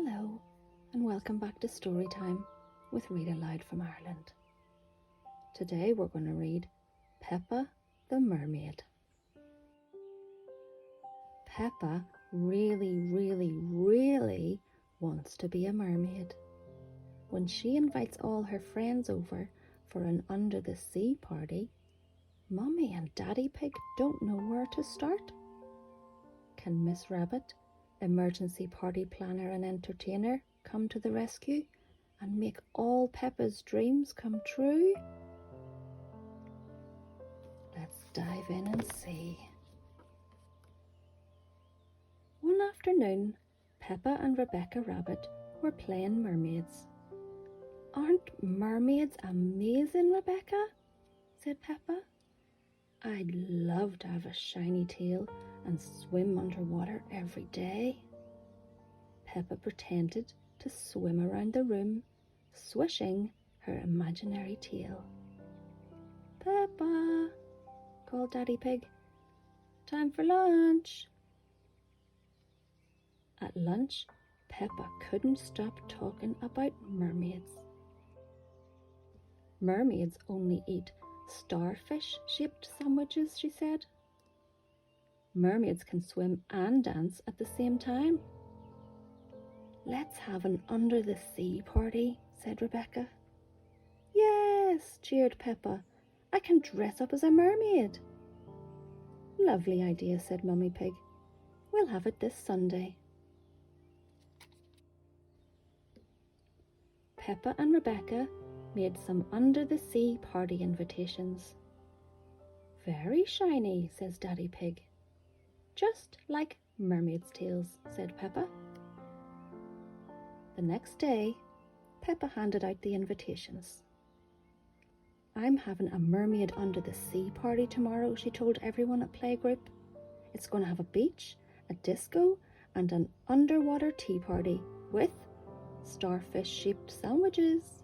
Hello and welcome back to Storytime with Read Aloud from Ireland. Today we're going to read Peppa the Mermaid. Peppa really wants to be a mermaid. When she invites all her friends over for an under-the-sea party, Mummy and Daddy Pig don't know where to start. Can Miss Rabbit, emergency party planner and entertainer, come to the rescue and make all Peppa's dreams come true? Let's dive in and see. One afternoon, Peppa and Rebecca Rabbit were playing mermaids. "Aren't mermaids amazing, Rebecca?" said Peppa. "I'd love to have a shiny tail and swim underwater every day." Peppa pretended to swim around the room, swishing her imaginary tail. "Peppa," called Daddy Pig, "time for lunch." At lunch, Peppa couldn't stop talking about mermaids. Mermaids only eat starfish-shaped sandwiches, she said. Mermaids can swim and dance at the same time. "Let's have an under-the-sea party," said Rebecca. "Yes," cheered Peppa. "I can dress up as a mermaid." "Lovely idea," said Mummy Pig. "We'll have it this Sunday." Peppa and Rebecca made some under-the-sea party invitations. "Very shiny," says Daddy Pig. "Just like mermaids' tails," said Peppa. The next day, Peppa handed out the invitations. "I'm having a mermaid under-the-sea party tomorrow," she told everyone at playgroup. "It's going to have a beach, a disco, and an underwater tea party with starfish-shaped sandwiches."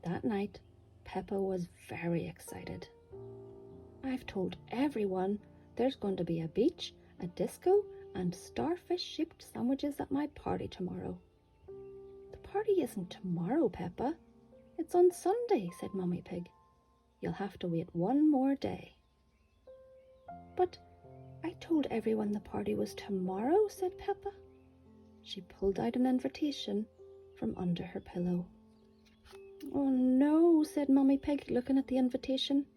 That night, Peppa was very excited. "I've told everyone there's going to be a beach, a disco, and starfish-shaped sandwiches at my party tomorrow." "The party isn't tomorrow, Peppa. It's on Sunday," said Mummy Pig. "You'll have to wait one more day." "But I told everyone the party was tomorrow," said Peppa. She pulled out an invitation from under her pillow. "Oh no," said Mummy Pig, looking at the invitation.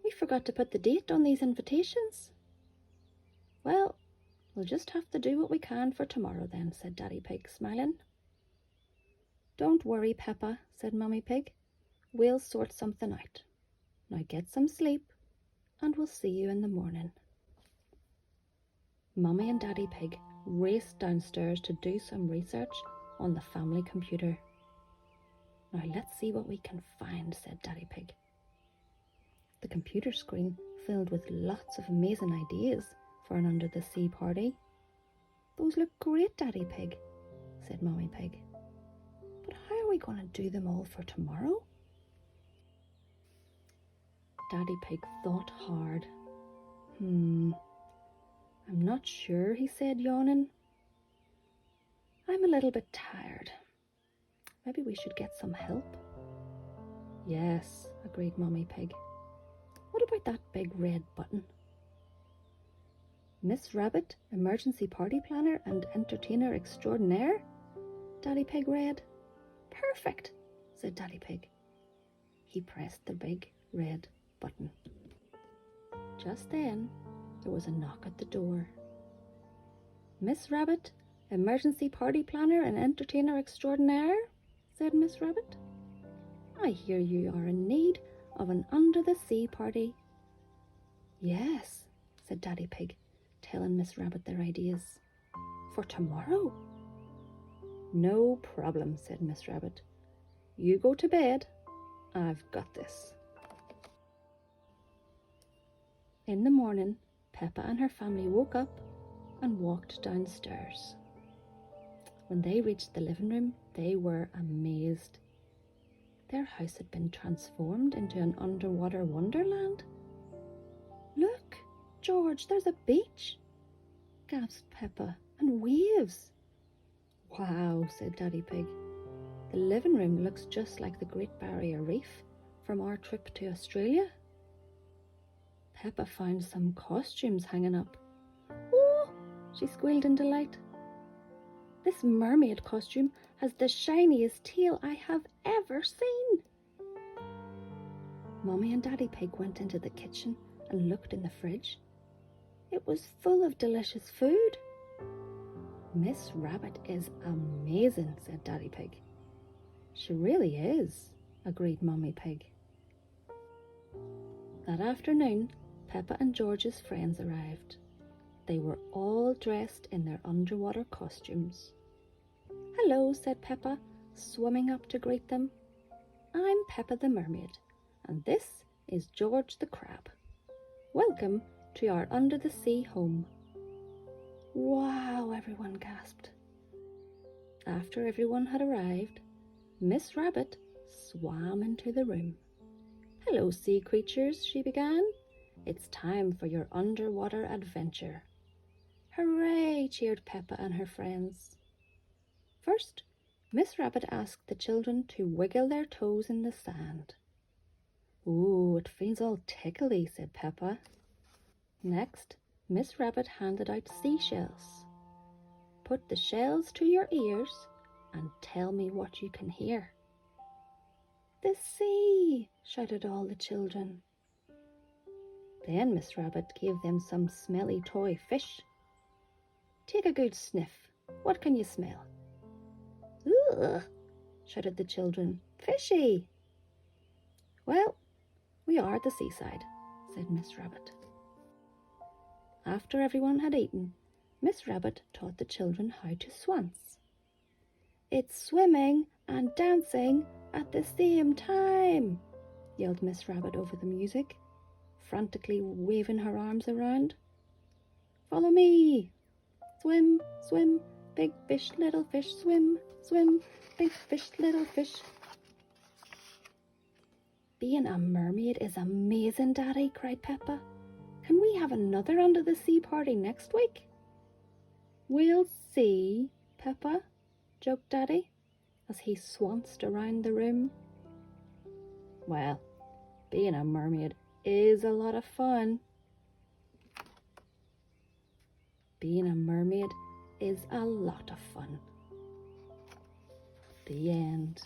"We forgot to put the date on these invitations." "Well, we'll just have to do what we can for tomorrow then," said Daddy Pig, smiling. "Don't worry, Peppa," said Mummy Pig. "We'll sort something out. Now get some sleep, and we'll see you in the morning." Mummy and Daddy Pig raced downstairs to do some research on the family computer. "Now let's see what we can find," said Daddy Pig. The computer screen filled with lots of amazing ideas for an under-the-sea party. "Those look great, Daddy Pig," said Mummy Pig. "But how are we going to do them all for tomorrow?" Daddy Pig thought hard. I'm not sure," he said, yawning. "I'm a little bit tired. Maybe we should get some help." "Yes," agreed Mummy Pig. "What about that big red button?" "Miss Rabbit, emergency party planner and entertainer extraordinaire," Daddy Pig read. "Perfect," said Daddy Pig. He pressed the big red button. Just then, there was a knock at the door. "Miss Rabbit, emergency party planner and entertainer extraordinaire," said Miss Rabbit. "I hear you are in need of an under-the-sea party." "Yes," said Daddy Pig, telling Miss Rabbit their ideas. "For tomorrow?" "No problem," said Miss Rabbit. "You go to bed. I've got this." In the morning, Peppa and her family woke up and walked downstairs. When they reached the living room, they were amazed. Their house had been transformed into an underwater wonderland. "Look, George, there's a beach," gasped Peppa, and waves. Wow, said Daddy Pig. The living room looks just like the Great Barrier Reef from our trip to Australia. Peppa found some costumes hanging up. Oh, she squealed in delight. This mermaid costume has the shiniest tail I have ever seen. Mummy and Daddy Pig went into the kitchen and looked in the fridge. It was full of delicious food. Miss Rabbit is amazing, said Daddy Pig. She really is, agreed Mummy Pig. That afternoon, Peppa and George's friends arrived. They were all dressed in their underwater costumes. Hello, said Peppa, swimming up to greet them. I'm Peppa the Mermaid, and this is George the Crab. Welcome to our under-the-sea home. Wow, everyone gasped. After everyone had arrived, Miss Rabbit swam into the room. Hello, sea creatures, she began. It's time for your underwater adventure. Hooray, cheered Peppa and her friends. First, Miss Rabbit asked the children to wiggle their toes in the sand. Ooh, it feels all tickly, said Peppa. Next, Miss Rabbit handed out seashells. Put the shells to your ears and tell me what you can hear. The sea, shouted all the children. Then Miss Rabbit gave them some smelly toy fish. Take a good sniff. What can you smell? Ugh, shouted the children. Fishy! Well, we are at the seaside, said Miss Rabbit. After everyone had eaten, Miss Rabbit taught the children how to swance. It's swimming and dancing at the same time, yelled Miss Rabbit over the music, frantically waving her arms around. Follow me! Swim, swim, big fish, little fish, swim, swim, big fish, little fish. Being a mermaid is amazing, Daddy, cried Peppa. Can we have another under-the-sea party next week? We'll see, Peppa, joked Daddy, as he swanced around the room. Well, being a mermaid is a lot of fun. Being a mermaid is a lot of fun. The end.